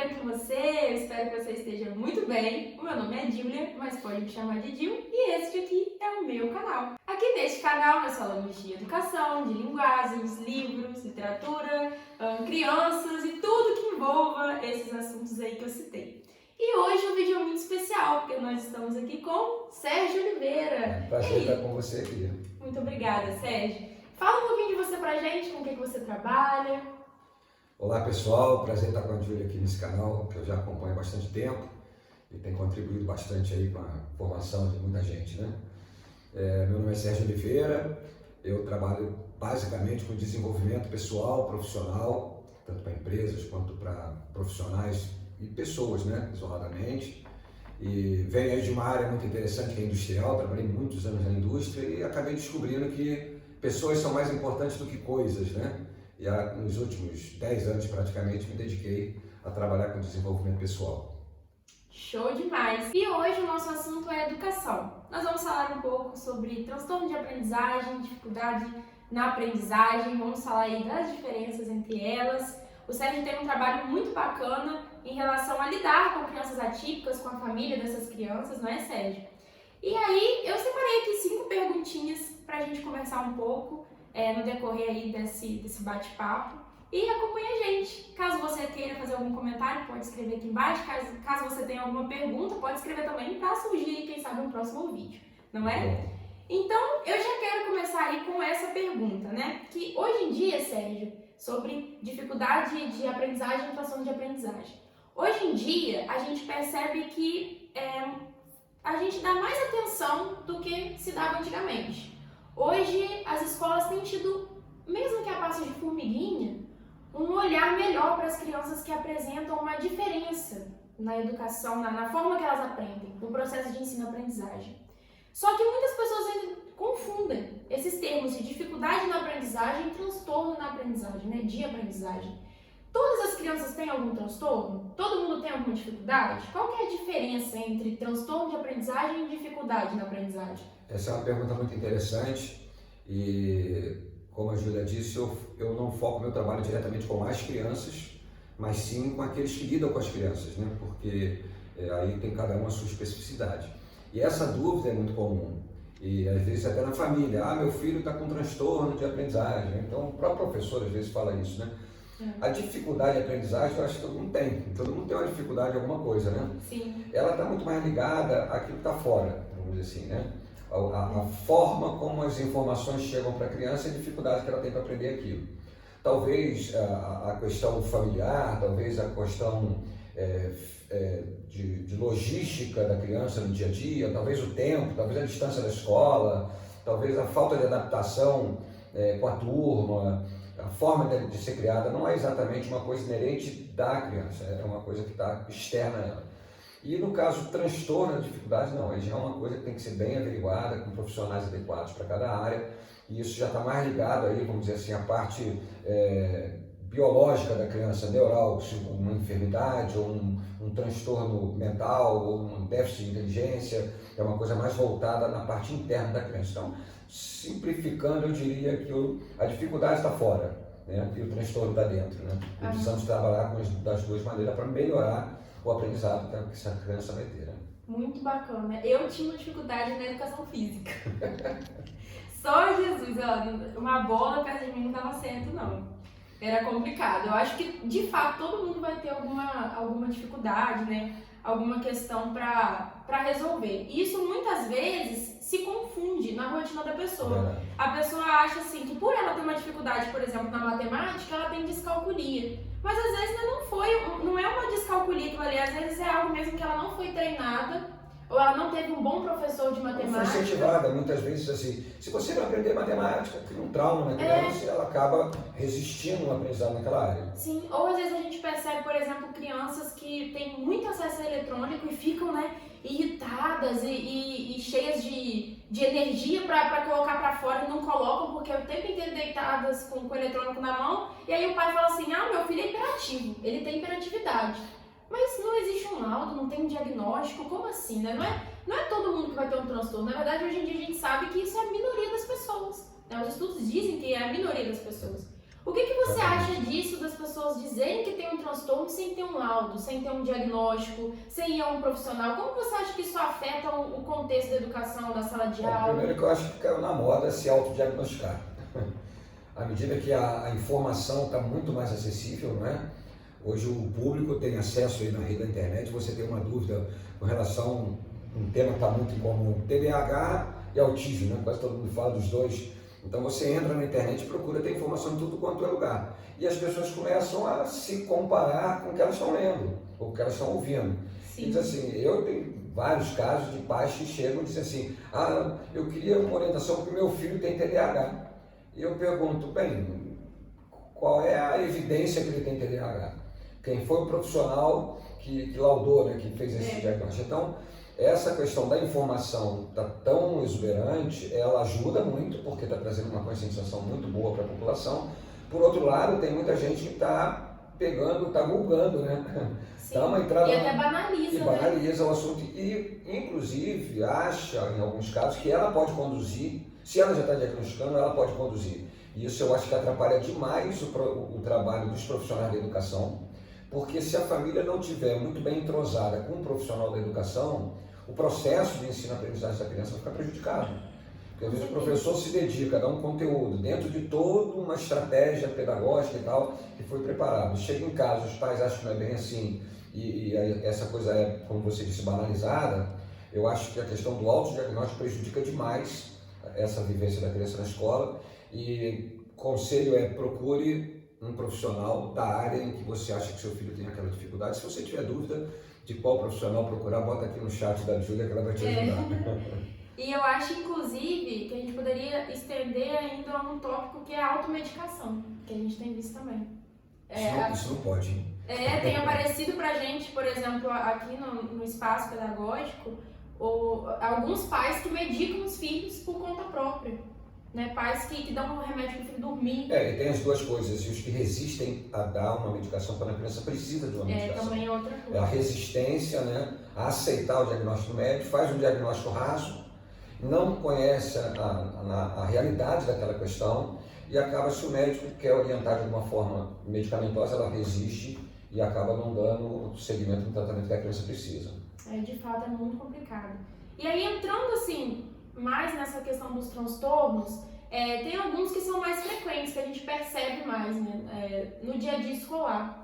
bem com você? Eu espero que você esteja muito bem. O meu nome é Júlia, mas pode me chamar de Dil, e este aqui é o meu canal. Aqui neste canal nós falamos de educação, de linguagens, livros, literatura, crianças e tudo que envolva esses assuntos aí que eu citei. E hoje o vídeo é muito especial, porque nós estamos aqui com Sérgio Oliveira. Prazer estar com você aqui. Muito obrigada, Sérgio. Fala um pouquinho de você pra gente, com o que você trabalha. Olá pessoal, prazer estar com a Júlia aqui nesse canal, que eu já acompanho há bastante tempo e tem contribuído bastante aí com a formação de muita gente, né? Meu nome é Sérgio Oliveira, eu trabalho basicamente com desenvolvimento pessoal, profissional, tanto para empresas quanto para profissionais e pessoas, né, isoladamente. E venho aí de uma área muito interessante que é industrial, trabalhei muitos anos na indústria e acabei descobrindo que pessoas são mais importantes do que coisas, né? E nos últimos 10 anos praticamente me dediquei a trabalhar com desenvolvimento pessoal. Show demais! E hoje o nosso assunto é educação. Nós vamos falar um pouco sobre transtorno de aprendizagem, dificuldade na aprendizagem, vamos falar aí das diferenças entre elas. O Sérgio tem um trabalho muito bacana em relação a lidar com crianças atípicas, com a família dessas crianças, não é, Sérgio? E aí eu separei aqui 5 perguntinhas para a gente conversar um pouco no decorrer aí desse bate-papo. E acompanha a gente. Caso você queira fazer algum comentário, pode escrever aqui embaixo. Caso você tenha alguma pergunta, pode escrever também para surgir, quem sabe, um próximo vídeo, não é? Então, eu já quero começar aí com essa pergunta, né? Que hoje em dia, Sérgio, sobre dificuldade de aprendizagem e transtorno de aprendizagem. Hoje em dia, a gente percebe que a gente dá mais atenção do que se dava antigamente. Hoje, as escolas têm tido, mesmo que a passo de formiguinha, um olhar melhor para as crianças que apresentam uma diferença na educação, na forma que elas aprendem, no processo de ensino-aprendizagem. Só que muitas pessoas ainda confundem esses termos de dificuldade na aprendizagem e transtorno na aprendizagem, né, de aprendizagem. Todas as crianças têm algum transtorno? Todo mundo tem alguma dificuldade? Qual que é a diferença entre transtorno de aprendizagem e dificuldade na aprendizagem? Essa é uma pergunta muito interessante e, como a Júlia disse, eu não foco meu trabalho diretamente com as crianças, mas sim com aqueles que lidam com as crianças, né? Porque aí tem cada um a sua especificidade. E essa dúvida é muito comum, e às vezes até na família, meu filho está com transtorno de aprendizagem, então o próprio professor às vezes fala isso, né? A dificuldade de aprendizagem eu acho que todo mundo tem uma dificuldade em alguma coisa, né? Sim. Ela está muito mais ligada àquilo que está fora, vamos dizer assim, né? A forma como as informações chegam para a criança e a dificuldade que ela tem para aprender aquilo. Talvez a questão familiar, talvez a questão de logística da criança no dia a dia, talvez o tempo, talvez a distância da escola, talvez a falta de adaptação com a turma, a forma de ser criada não é exatamente uma coisa inerente da criança, é uma coisa que está externa a ela. E no caso transtorno, a dificuldade não, aí já é uma coisa que tem que ser bem averiguada, com profissionais adequados para cada área, e isso já está mais ligado aí, vamos dizer assim, a parte biológica da criança, neural, uma enfermidade, ou um transtorno mental, ou um déficit de inteligência, é uma coisa mais voltada na parte interna da criança. Então, simplificando, eu diria que a dificuldade está fora, né? E o transtorno está dentro, né? E precisamos trabalhar das duas maneiras para melhorar o aprendizado que essa criança vai ter, né? Muito bacana. Eu tinha dificuldade na educação física. Só Jesus, uma bola perto de mim não dava certo, não. Era complicado. Eu acho que, de fato, todo mundo vai ter alguma dificuldade, né? Alguma questão para resolver. E isso, muitas vezes, se confunde na rotina da pessoa. A pessoa acha, assim, que por ela ter uma dificuldade, por exemplo, na matemática, ela tem descalculia. Mas, às vezes, não é uma descalculia aquilo ali. Às vezes, é algo mesmo que ela não foi treinada, ou ela não teve um bom professor de matemática. Não foi incentivada, muitas vezes, assim, se você não aprender matemática, cria um trauma na criança e ela acaba resistindo ao aprendizado naquela área. Sim, ou às vezes a gente percebe, por exemplo, crianças que têm muito acesso a eletrônico e ficam, né, irritadas e cheias de energia para colocar para fora e não colocam porque é o tempo inteiro deitadas com o eletrônico na mão, e aí o pai fala assim, meu filho é hiperativo, ele tem hiperatividade. Mas não existe um laudo, não tem um diagnóstico, como assim, né? Não é todo mundo que vai ter um transtorno. Na verdade, hoje em dia a gente sabe que isso é a minoria das pessoas, né? Os estudos dizem que é a minoria das pessoas. O O que você Exatamente. acha disso, das pessoas dizerem que tem um transtorno sem ter um laudo, sem ter um diagnóstico, sem ir a um profissional? Como você acha que isso afeta o contexto da educação, da sala de Bom, aula? primeiro que eu acho que caiu na moda se autodiagnosticar. À medida que a informação está muito mais acessível, não é? Hoje o público tem acesso aí na rede da internet, você tem uma dúvida com relação a um tema que está muito em comum, TDAH e autismo, né? Quase todo mundo fala dos dois. Então você entra na internet e procura ter informação em tudo quanto é lugar. E as pessoas começam a se comparar com o que elas estão lendo, ou o que elas estão ouvindo. Sim. E diz assim, eu tenho vários casos de pais que chegam e dizem assim, eu queria uma orientação porque meu filho tem TDAH. E eu pergunto, bem, qual é a evidência que ele tem TDAH? Quem foi o profissional que laudou, né, que fez esse diagnóstico? Então, essa questão da informação está tão exuberante, ela ajuda muito, porque está trazendo uma conscientização muito boa para a população. Por outro lado, tem muita gente que está pegando, está julgando, né? Dá uma entrada e até banaliza, e banaliza o assunto. E, inclusive, acha, em alguns casos, que ela pode conduzir, se ela já está diagnosticando, ela pode conduzir. E isso eu acho que atrapalha demais o trabalho dos profissionais da educação, porque se a família não estiver muito bem entrosada com o profissional da educação, o processo de ensino-aprendizagem da criança vai ficar prejudicado. Porque às vezes o professor se dedica a dar um conteúdo dentro de toda uma estratégia pedagógica e tal, que foi preparado. Chega em casa, os pais acham que não é bem assim, e essa coisa é, como você disse, banalizada. Eu acho que a questão do autodiagnóstico prejudica demais essa vivência da criança na escola, e conselho é procure um profissional da área em que você acha que seu filho tem aquela dificuldade. Se você tiver dúvida de qual profissional procurar, bota aqui no chat da Júlia que ela vai te ajudar. E eu acho, inclusive, que a gente poderia estender ainda a um tópico que é a automedicação, que a gente tem visto também. Isso não pode, hein? Tem aparecido pra gente, por exemplo, aqui no espaço pedagógico, alguns pais que medicam os filhos por conta própria. Né? Pais que dão um remédio para o filho dormir. E tem as duas coisas, e os que resistem a dar uma medicação quando a criança precisa de uma medicação. Também é outra coisa. É a resistência, né, a aceitar o diagnóstico médico, faz um diagnóstico raso, não conhece a realidade daquela questão, e acaba, se o médico quer orientar de alguma forma medicamentosa, ela resiste e acaba não dando o segmento do tratamento que a criança precisa. De fato, é muito complicado. E aí, entrando assim, mais nessa questão dos transtornos, tem alguns que são mais frequentes, que a gente percebe mais, né, no dia a dia escolar.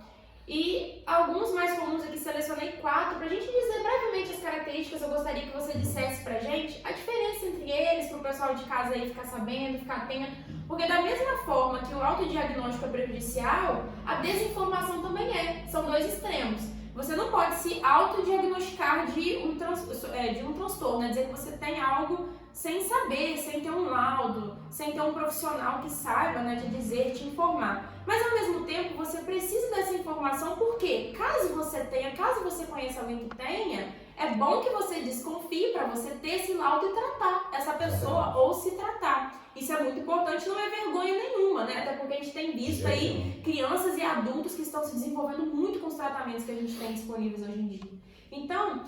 E alguns mais comuns aqui, selecionei 4, pra gente dizer brevemente as características. Eu gostaria que você dissesse pra gente a diferença entre eles, pro pessoal de casa aí ficar sabendo, ficar atento. Porque da mesma forma que o autodiagnóstico é prejudicial, a desinformação também é. São dois extremos. Você não pode se autodiagnosticar de um transtorno, né? Dizer que você tem algo sem saber, sem ter um laudo, sem ter um profissional que saiba, né, de dizer, te informar. Mas ao mesmo tempo você precisa dessa informação, porque caso você conheça alguém que tenha, é bom que você desconfie para você ter esse laudo e tratar essa pessoa ou se tratar. Isso é muito importante, não é vergonha nenhuma, né? Até porque a gente tem visto aí crianças e adultos que estão se desenvolvendo muito com os tratamentos que a gente tem disponíveis hoje em dia. Então,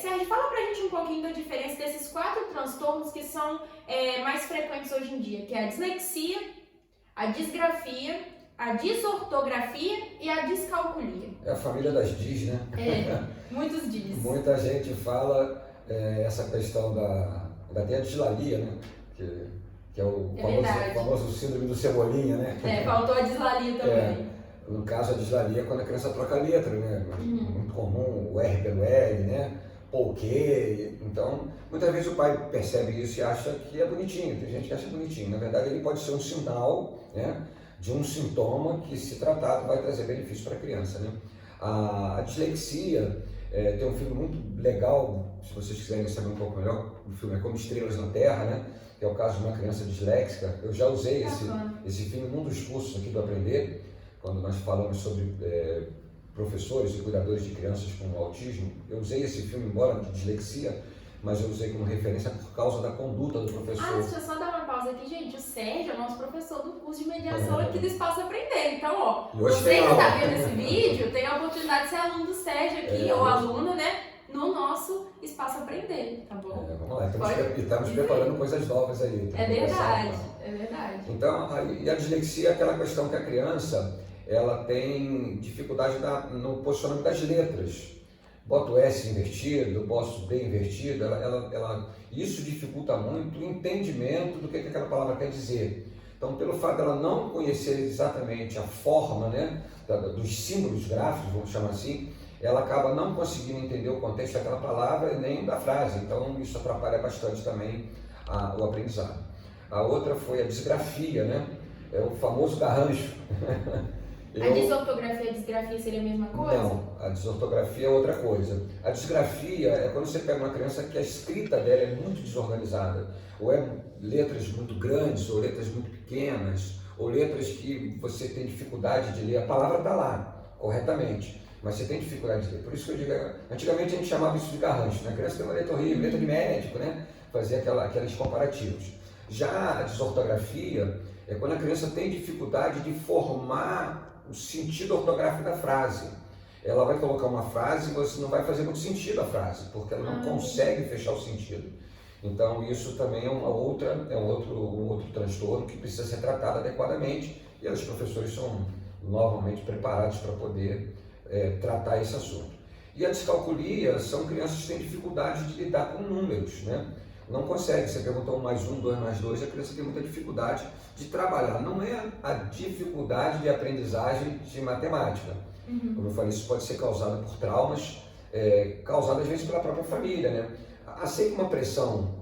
Sérgio, fala pra gente um pouquinho da diferença desses 4 transtornos que são mais frequentes hoje em dia, que é a dislexia, a disgrafia, a disortografia e a discalculia. É a família das dis, né? Muitos dis. Muita gente fala essa questão da dislalia, né? Que é o famoso síndrome do Cebolinha, né? Faltou a dislalia também. No caso, a dislalia é quando a criança troca a letra, né? Muito comum, o R pelo L, né? Porquê. Então, muitas vezes o pai percebe isso e acha que é bonitinho. Tem gente que acha bonitinho. Na verdade, ele pode ser um sinal, né, de um sintoma que, se tratado, vai trazer benefício para a criança, né? A dislexia tem um filme muito legal, se vocês quiserem saber um pouco melhor, o filme é Como Estrelas na Terra, né? Que é o caso de uma criança disléxica. Eu já usei esse filme num dos cursos aqui do Aprender, quando nós falamos sobre professores e cuidadores de crianças com autismo. Eu usei esse filme, embora de dislexia, mas eu usei como referência por causa da conduta do professor. Deixa eu só dar uma pausa aqui, gente. O Sérgio é nosso professor do curso de mediação aqui do Espaço Aprender. Então, você que está vendo esse vídeo, tem a oportunidade de ser aluno do Sérgio aqui, ou aluna, né? No nosso Espaço Aprender, tá bom? Vamos lá, estamos preparando coisas novas aí. É verdade. É verdade. Então, e a dislexia é aquela questão que a criança ela tem dificuldade no posicionamento das letras. Boto o S invertido, boto o D invertido, isso dificulta muito o entendimento do que aquela palavra quer dizer. Então, pelo fato dela não conhecer exatamente a forma, né, dos símbolos gráficos, vamos chamar assim, ela acaba não conseguindo entender o contexto daquela palavra e nem da frase. Então, isso atrapalha bastante também o aprendizado. A outra foi a disgrafia, né? É o famoso garrancho. A desortografia e a disgrafia seria a mesma coisa? Não, a desortografia é outra coisa. A disgrafia é quando você pega uma criança que a escrita dela é muito desorganizada, ou é letras muito grandes, ou letras muito pequenas, ou letras que você tem dificuldade de ler. A palavra está lá, corretamente, mas você tem dificuldade de ler. Por isso que eu digo, antigamente a gente chamava isso de garrancho, né? A criança tem uma letra horrível, letra de médico, né? Fazia aqueles comparativos. Já a desortografia é quando a criança tem dificuldade de formar o sentido ortográfico da frase. Ela vai colocar uma frase e você não vai fazer muito sentido a frase, porque ela não consegue fechar o sentido. Então isso também é um outro transtorno que precisa ser tratado adequadamente e os professores são novamente preparados para poder tratar esse assunto. E a descalculia são crianças que têm dificuldade de lidar com números, né? Não consegue, você perguntou 1 mais 1, 2 mais 2, a criança tem muita dificuldade de trabalhar. Não é a dificuldade de aprendizagem de matemática. Como eu falei, isso pode ser causado por traumas, causado às vezes pela própria família, né? Aceita uma pressão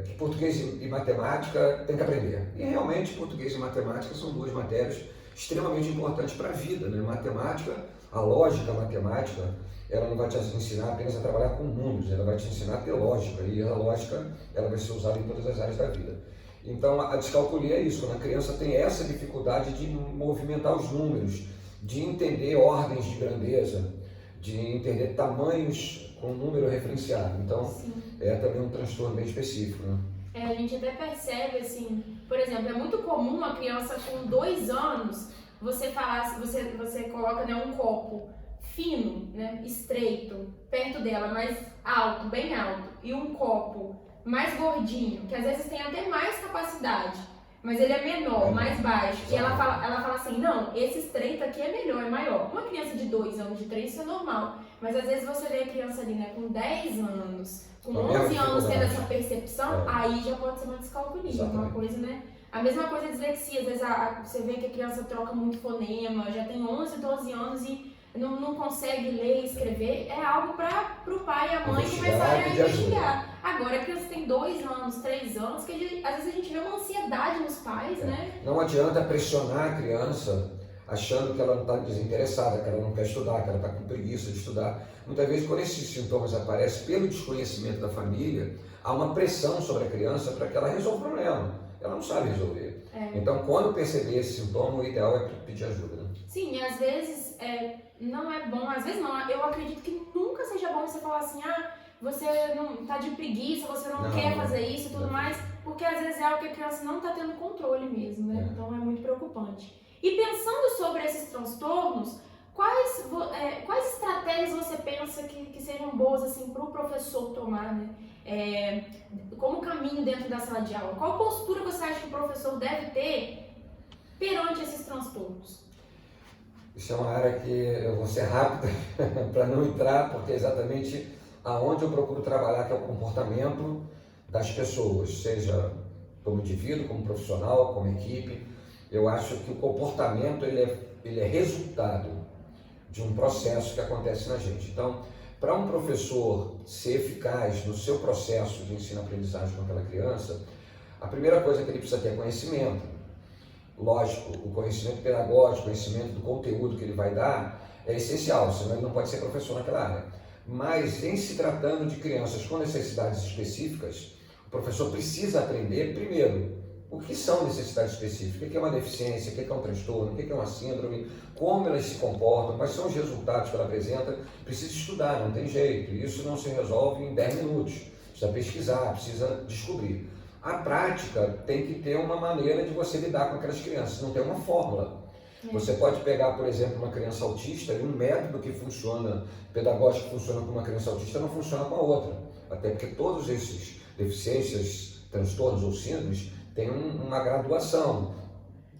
que português e matemática tem que aprender. E realmente português e matemática são 2 matérias extremamente importantes para a vida, né? Matemática, a lógica matemática, ela não vai te ensinar apenas a trabalhar com números, ela vai te ensinar a ter lógica, e a lógica ela vai ser usada em todas as áreas da vida. Então a descalculia é isso, quando a criança tem essa dificuldade de movimentar os números, de entender ordens de grandeza, de entender tamanhos com número referenciado. Então é também um transtorno bem específico, né? A gente até percebe assim, por exemplo, é muito comum uma criança com 2 anos, você coloca, né, um copo fino, né, estreito, perto dela, mais alto, bem alto, e um copo mais gordinho, que às vezes tem até mais capacidade, mas ele é menor, mais baixo, e ela fala assim, não, esse estreito aqui é melhor, é maior. Uma criança de 2 anos, de 3, isso é normal, mas às vezes você vê a criança ali, né, com 10 anos, com 11 anos tendo essa percepção, aí já pode ser uma descalculia, uma coisa, né? A mesma coisa a dislexia, às vezes você vê que a criança troca muito fonema, já tem 11, 12 anos e não consegue ler e escrever, é algo para o pai e a mãe começarem a investigar. Agora a criança tem 2 anos, 3 anos, que às vezes a gente vê uma ansiedade nos pais, né? Não adianta pressionar a criança achando que ela não está desinteressada, que ela não quer estudar, que ela está com preguiça de estudar. Muitas vezes, quando esses sintomas aparecem pelo desconhecimento da família, há uma pressão sobre a criança para que ela resolva o problema. Ela não sabe resolver. Então, quando perceber esse sintoma, o ideal é pedir ajuda, né? Sim, e às vezes não é bom, às vezes não, eu acredito que nunca seja bom você falar assim, você não tá de preguiça, você não quer fazer isso e tudo mais, porque às vezes é algo que a criança não está tendo controle mesmo, né? Então é muito preocupante. E pensando sobre esses transtornos, quais estratégias você pensa que sejam boas assim, para o professor tomar, né? Como caminho dentro da sala de aula? Qual postura você acha que o professor deve ter perante esses transtornos? Isso é uma área que eu vou ser rápido para não entrar, porque é exatamente aonde eu procuro trabalhar, que é o comportamento das pessoas, seja como indivíduo, como profissional, como equipe. Eu acho que o comportamento ele é resultado de um processo que acontece na gente. Então, para um professor ser eficaz no seu processo de ensino-aprendizagem com aquela criança, a primeira coisa que ele precisa ter é conhecimento. Lógico, o conhecimento pedagógico, o conhecimento do conteúdo que ele vai dar é essencial, senão ele não pode ser professor naquela área. Mas, em se tratando de crianças com necessidades específicas, o professor precisa aprender, primeiro, o que são necessidades específicas, o que é uma deficiência, o que é um transtorno, o que é uma síndrome, como elas se comportam, quais são os resultados que ela apresenta. Precisa estudar, não tem jeito, isso não se resolve em 10 minutos, precisa pesquisar, precisa descobrir. A prática tem que ter uma maneira de você lidar com aquelas crianças, não tem uma fórmula. Você pode pegar, por exemplo, uma criança autista e um método que funciona, pedagógico que funciona com uma criança autista, não funciona com a outra. Até porque todos esses deficiências, transtornos ou síndromes tem uma graduação.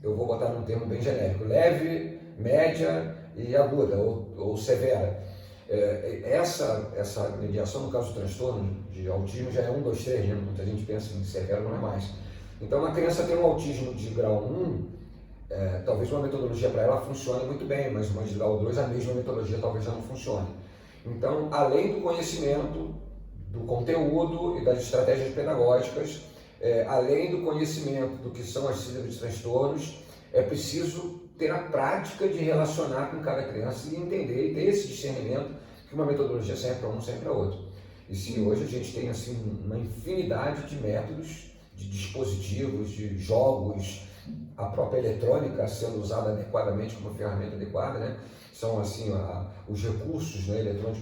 Eu vou botar num termo bem genérico, leve, média e aguda, ou severa. Essa mediação, no caso do transtorno de autismo, já é 1, 2, 3, né? Muita gente pensa em severo, não é mais. Então, uma criança tem um autismo de grau 1, talvez uma metodologia para ela funcione muito bem, mas uma de grau 2, a mesma metodologia talvez já não funcione. Então, além do conhecimento, do conteúdo e das estratégias pedagógicas, além do conhecimento do que são as síndromes de transtornos, é preciso ter a prática de relacionar com cada criança e entender e ter esse discernimento que uma metodologia serve para um, serve para outro. E se hoje a gente tem assim uma infinidade de métodos, de dispositivos, de jogos, a própria eletrônica sendo usada adequadamente como ferramenta adequada, né? São assim os recursos, né, eletrônicos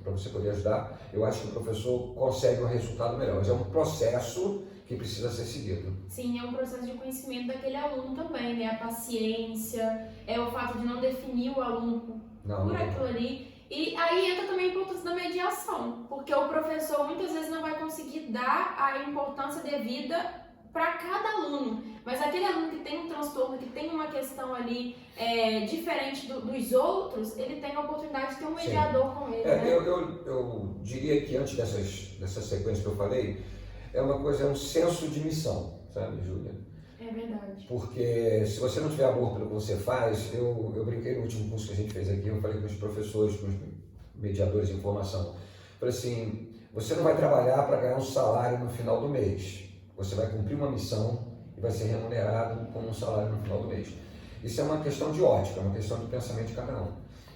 para você poder ajudar. Eu acho que o professor consegue um resultado melhor, mas é um processo que precisa ser seguido. Sim, é um processo de conhecimento daquele aluno também, né? A paciência, o fato de não definir o aluno por aquilo ali. E aí entra também a importância da mediação, porque o professor muitas vezes não vai conseguir dar a importância devida para cada aluno, mas aquele aluno que tem um transtorno, que tem uma questão ali diferente dos outros, ele tem a oportunidade de ter um mediador com ele. Né? Eu diria que antes dessa sequência que eu falei, é um senso de missão, sabe, Júlia? É verdade. Porque se você não tiver amor pelo que você faz, eu brinquei no último curso que a gente fez aqui, eu falei com os professores, com os mediadores de informação, falei assim, você não vai trabalhar para ganhar um salário no final do mês, você vai cumprir uma missão e vai ser remunerado com um salário no final do mês. Isso é uma questão de ótica, é uma questão de pensamento de cada um.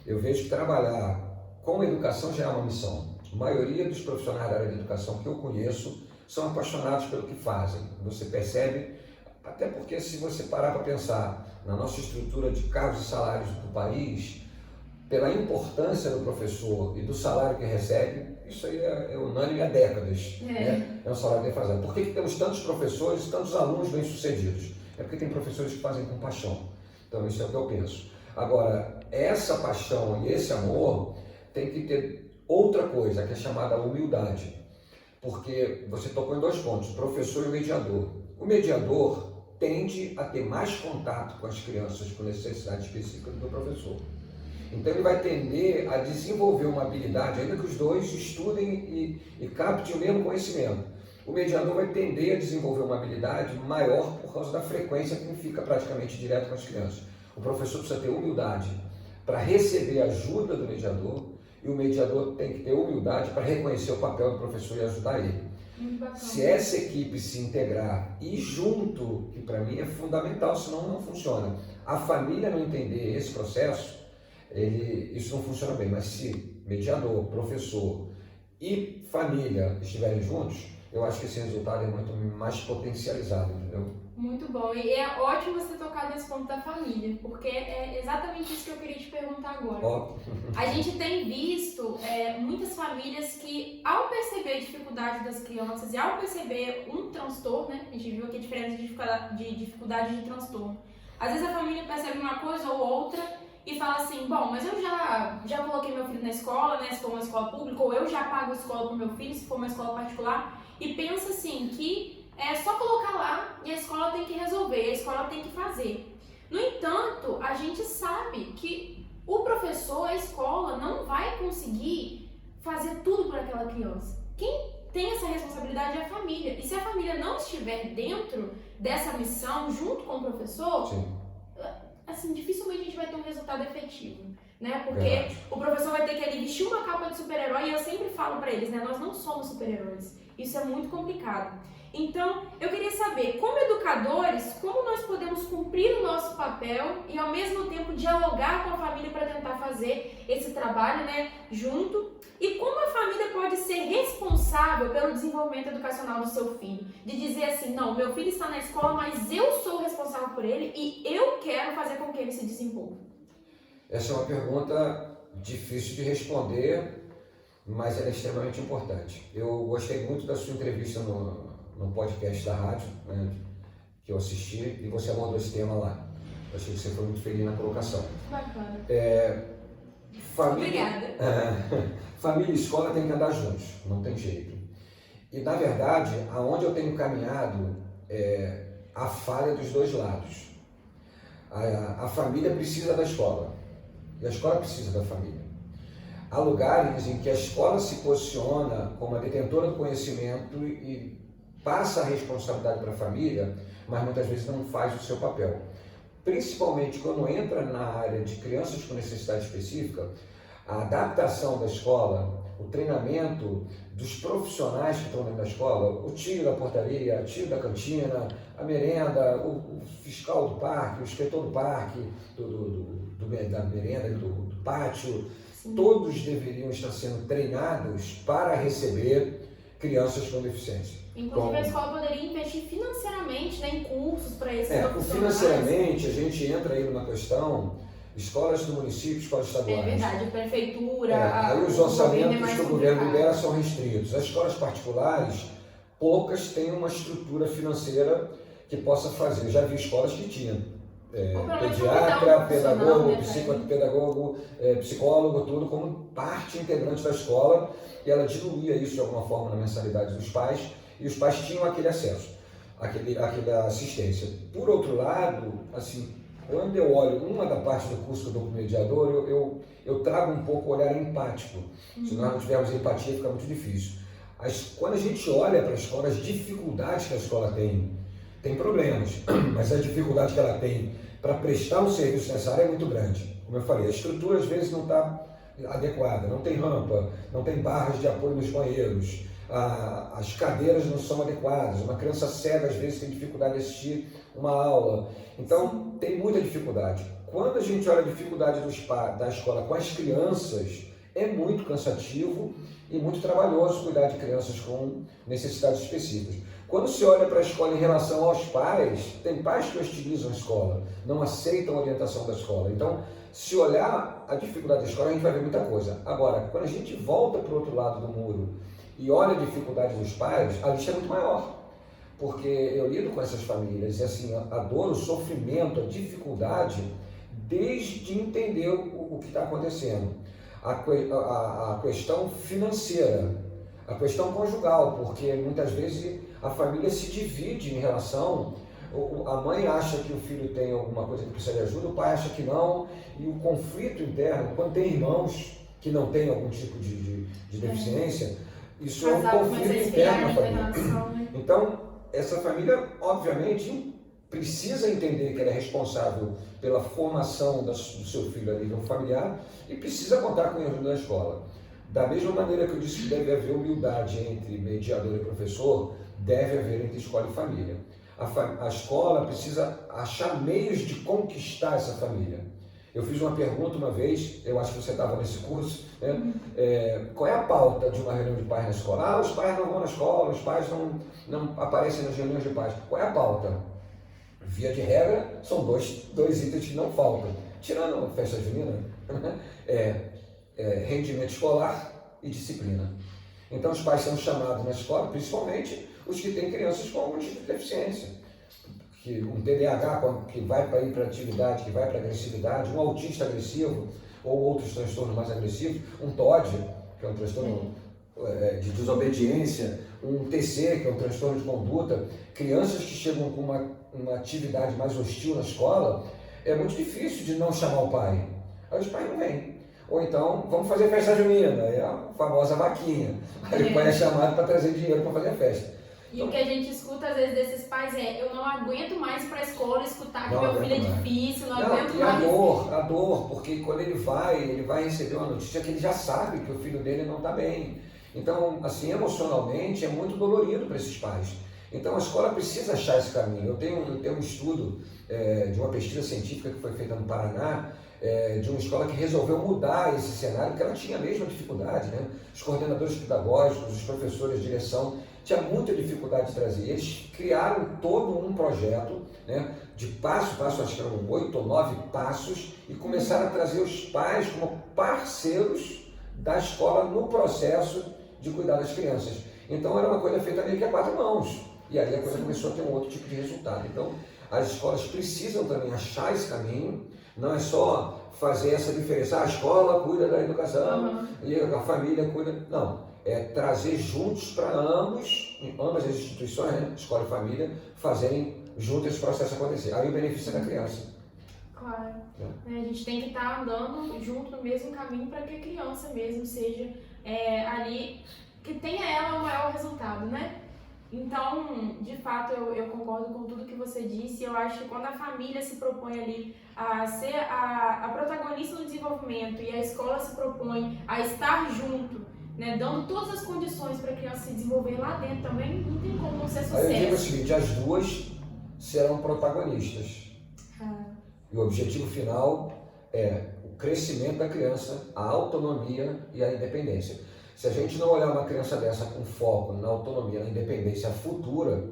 Eu vejo que trabalhar com educação já é uma missão. A maioria dos profissionais da área de educação que eu conheço são apaixonados pelo que fazem. Você percebe, até porque se você parar para pensar na nossa estrutura de cargos e salários do país, pela importância do professor e do salário que recebe, isso aí é unânime há décadas. Né? É um salário bem fazendo. Por que temos tantos professores e tantos alunos bem-sucedidos? É porque tem professores que fazem com paixão. Então isso é o que eu penso. Agora, essa paixão e esse amor tem que ter outra coisa, que é chamada humildade. Porque você tocou em 2 pontos, o professor e o mediador. O mediador tende a ter mais contato com as crianças com necessidade específica do que o professor. Então ele vai tender a desenvolver uma habilidade, ainda que os dois estudem e captem o mesmo conhecimento. O mediador vai tender a desenvolver uma habilidade maior por causa da frequência que fica praticamente direto com as crianças. O professor precisa ter humildade para receber ajuda do mediador e o mediador tem que ter humildade para reconhecer o papel do professor e ajudar ele. Se essa equipe se integrar e junto, que para mim é fundamental, senão não funciona. A família não entender esse processo, isso não funciona bem, mas se mediador, professor e família estiverem juntos, eu acho que esse resultado é muito mais potencializado, entendeu? Muito bom, e é ótimo você tocar nesse ponto da família, porque é exatamente isso que eu queria te perguntar agora. A gente tem visto muitas famílias que, ao perceber a dificuldade das crianças e ao perceber um transtorno, né, a gente viu aqui a diferença de dificuldade de transtorno, às vezes a família percebe uma coisa ou outra e fala assim, bom, mas eu já coloquei meu filho na escola, né, se for uma escola pública, ou eu já pago a escola para o meu filho, se for uma escola particular, e pensa assim, que é só colocar lá e a escola tem que resolver, a escola tem que fazer. No entanto, a gente sabe que o professor, a escola, não vai conseguir fazer tudo por aquela criança. Quem tem essa responsabilidade é a família. E se a família não estiver dentro dessa missão, junto com o professor, sim, assim, dificilmente a gente vai ter um resultado efetivo, né? Porque o professor vai ter que ali vestir uma capa de super-herói e eu sempre falo pra eles, né? Nós não somos super-heróis. Isso é muito complicado. Então, eu queria saber, como educadores, como nós podemos cumprir o nosso papel e ao mesmo tempo dialogar com a família para tentar fazer esse trabalho, né, junto, e como a família pode ser responsável pelo desenvolvimento educacional do seu filho, de dizer assim, não, meu filho está na escola, mas eu sou responsável por ele e eu quero fazer com que ele se desenvolva. Essa é uma pergunta difícil de responder, mas ela é extremamente importante. Eu gostei muito da sua entrevista no podcast da rádio, né, que eu assisti, e você abordou esse tema lá. Eu achei que você foi muito feliz na colocação. Bacana. Obrigada. Família e escola tem que andar juntos, não tem jeito. E, na verdade, aonde eu tenho caminhado, a falha dos dois lados. A família precisa da escola e a escola precisa da família. Há lugares em que a escola se posiciona como a detentora do conhecimento e passa a responsabilidade para a família, mas muitas vezes não faz o seu papel. Principalmente quando entra na área de crianças com necessidade específica, a adaptação da escola, o treinamento dos profissionais que estão dentro da escola, o tio da portaria, o tio da cantina, a merenda, o fiscal do parque, o inspetor do parque, da merenda, do pátio, sim, todos deveriam estar sendo treinados para receber crianças com deficiência. Inclusive a escola poderia investir financeiramente, né, em cursos para esses profissionais. Financeiramente a gente entra aí numa questão, escolas do município, escolas estaduais. É verdade, a prefeitura. Aí os orçamentos que o governo libera são restritos. As escolas particulares, poucas têm uma estrutura financeira que possa fazer. Eu já vi escolas que tinham pediatra, pedagogo, psicopedagogo, psicólogo, tudo como parte integrante da escola, e ela diluía isso de alguma forma na mensalidade dos pais, e os pais tinham aquele acesso, aquela assistência. Por outro lado, assim, quando eu olho uma da parte do curso que eu dou como mediador, eu trago um pouco o olhar empático. Se nós não tivermos empatia, fica muito difícil. Quando a gente olha para a escola, as dificuldades que a escola tem problemas, mas a dificuldade que ela tem para prestar um serviço nessa área é muito grande. Como eu falei, a estrutura às vezes não está adequada, não tem rampa, não tem barras de apoio nos banheiros, as cadeiras não são adequadas, uma criança cega às vezes tem dificuldade de assistir uma aula, então tem muita dificuldade. Quando a gente olha a dificuldade da escola com as crianças, é muito cansativo e muito trabalhoso cuidar de crianças com necessidades específicas. Quando se olha para a escola em relação aos pais, tem pais que hostilizam a escola, não aceitam a orientação da escola. Então, se olhar a dificuldade da escola, a gente vai ver muita coisa. Agora, quando a gente volta para o outro lado do muro e olha a dificuldade dos pais, a lista é muito maior. Porque eu lido com essas famílias e assim, a dor, o sofrimento, a dificuldade, desde entender o que está acontecendo. A questão financeira, a questão conjugal, porque muitas vezes a família se divide em relação, a mãe acha que o filho tem alguma coisa que precisa de ajuda, o pai acha que não, e o conflito interno, quando tem irmãos que não têm algum tipo de deficiência, isso é um conflito interno na família. Então, essa família, obviamente, precisa entender que ela é responsável pela formação do seu filho a nível familiar e precisa contar com a ajuda da escola. Da mesma maneira que eu disse que deve haver humildade entre mediador e professor, deve haver entre escola e família. A escola precisa achar meios de conquistar essa família. Eu fiz uma pergunta uma vez, eu acho que você estava nesse curso, né? Qual é a pauta de uma reunião de pais na escola? Os pais não vão na escola, os pais não aparecem nas reuniões de pais. Qual é a pauta? Via de regra, são dois itens que não faltam. Tirando a festa junina, rendimento escolar e disciplina. Então os pais são chamados na escola, principalmente os que têm crianças com algum tipo de deficiência. Um TDAH que vai para a hiperatividade, que vai para a agressividade, um autista agressivo ou outros transtornos mais agressivos, um TOD, que é um transtorno de desobediência, um TC, que é um transtorno de conduta, crianças que chegam com uma atividade mais hostil na escola, é muito difícil de não chamar o pai. Aí os pais não vêm. Ou então, vamos fazer festa junina, é a famosa vaquinha. Aí o pai é chamado para trazer dinheiro para fazer a festa. E o que a gente escuta às vezes desses pais eu não aguento mais para a escola escutar que meu filho é difícil, não aguento mais. A dor, porque quando ele vai receber uma notícia que ele já sabe que o filho dele não está bem. Então, assim, emocionalmente é muito dolorido para esses pais. Então a escola precisa achar esse caminho. Eu tenho um estudo de uma pesquisa científica que foi feita no Paraná, de uma escola que resolveu mudar esse cenário, porque ela tinha a mesma dificuldade, né? Os coordenadores pedagógicos, os professores de direção, tinha muita dificuldade de trazer. Eles criaram todo um projeto, né, de passo a passo, acho que eram 8 ou 9 passos, e começaram a trazer os pais como parceiros da escola no processo de cuidar das crianças. Então era uma coisa feita meio que a 4 mãos, e aí a coisa começou a ter um outro tipo de resultado. Então as escolas precisam também achar esse caminho, não é só fazer essa diferença, a escola cuida da educação e a família cuida, não. é trazer juntos para ambas as instituições, né, escola e família, fazerem juntos esse processo acontecer. Aí o benefício é da criança. Claro. A gente tem que estar andando junto no mesmo caminho para que a criança mesmo seja ali, que tenha ela o maior resultado, né? Então, de fato, eu concordo com tudo que você disse. Eu acho que quando a família se propõe ali a ser a protagonista do desenvolvimento e a escola se propõe a estar junto, né, dando todas as condições para a criança se desenvolver lá dentro também, não tem como não ser sucesso. Aí eu digo o seguinte, as duas serão protagonistas. E o objetivo final é o crescimento da criança, a autonomia e a independência. Se a gente não olhar uma criança dessa com foco na autonomia, na independência futura,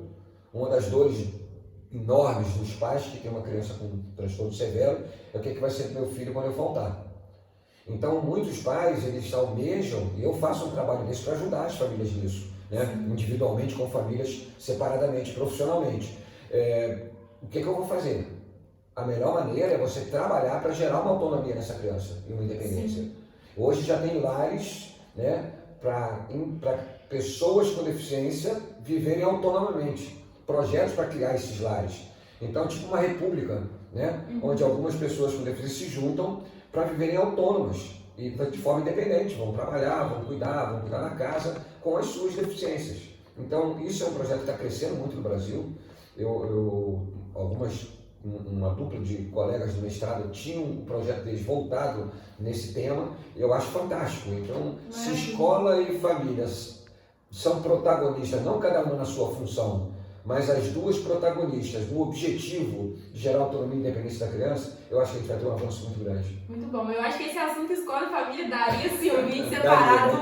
uma das dores enormes dos pais que tem uma criança com transtorno severo é o que vai ser do meu filho quando eu faltar. Então, muitos pais, eles almejam, e eu faço um trabalho desse para ajudar as famílias nisso, né? Individualmente, com famílias, separadamente, profissionalmente. O que eu vou fazer? A melhor maneira é você trabalhar para gerar uma autonomia nessa criança e uma independência. Sim. Hoje já tem lares, né, para pessoas com deficiência viverem autonomamente, projetos para criar esses lares. Então, tipo uma república, né, onde algumas pessoas com deficiência se juntam para viverem autônomas e de forma independente, vão trabalhar, vão cuidar da casa com as suas deficiências. Então, isso é um projeto que está crescendo muito no Brasil. Uma dupla de colegas do mestrado tinham um projeto deles voltado nesse tema, eu acho fantástico. Então, se escola e famílias são protagonistas, não cada uma na sua função, mas as duas protagonistas no objetivo de gerar autonomia e independência da criança, eu acho que a gente vai ter um avanço muito grande. Muito bom. Eu acho que esse assunto escola e família daria assim, um vídeo separado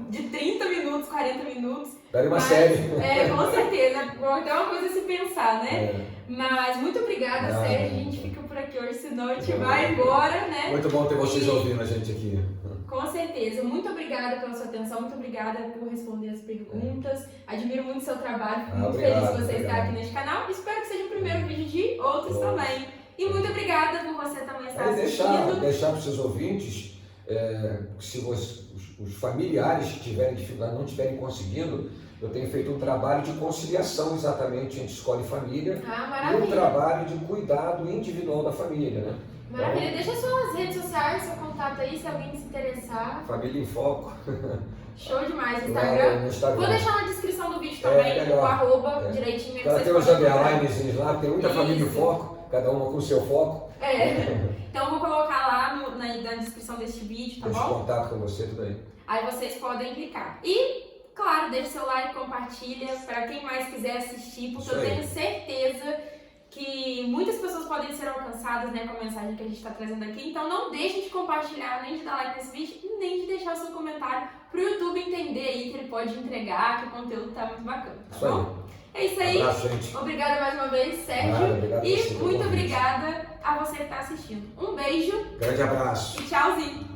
de 30 minutos, 40 minutos. Daria uma série. Com certeza. É uma coisa a se pensar, né? Mas muito obrigada, Sérgio. A gente fica por aqui hoje, senão a gente vai embora, né? Muito bom ter vocês ouvindo a gente aqui. Com certeza. Muito obrigada pela sua atenção, muito obrigada por responder as perguntas. Admiro muito o seu trabalho, fico muito feliz de você estar aqui neste canal. Espero que seja o primeiro vídeo de outros também. E muito obrigada por você também estar assistindo. Deixar para os seus ouvintes, se os familiares que tiverem dificuldade, não estiverem conseguindo, eu tenho feito um trabalho de conciliação exatamente entre escola e família e um trabalho de cuidado individual da família, né? Maravilha, deixa suas redes sociais, seu contato aí, se alguém se interessar. Família em Foco. Show demais, Instagram. Vou deixar na descrição do vídeo também, o arroba direitinho. Ela tem os underlines lá, tem muita família em foco, cada uma com o seu foco. Então eu vou colocar lá na descrição deste vídeo, tá bom? Deixa contato com você, tudo aí. Aí vocês podem clicar. E, claro, deixa seu like, compartilha, para quem mais quiser assistir, porque eu tenho certeza que muitas pessoas podem ser alcançadas, né, com a mensagem que a gente está trazendo aqui. Então não deixe de compartilhar, nem de dar like nesse vídeo e nem de deixar seu comentário para o YouTube entender aí que ele pode entregar, que o conteúdo tá muito bacana, tá bom? É isso aí. Abraço, gente. Obrigada mais uma vez, Sérgio. E muito obrigada a você que está assistindo. Um beijo. Grande abraço. E tchauzinho.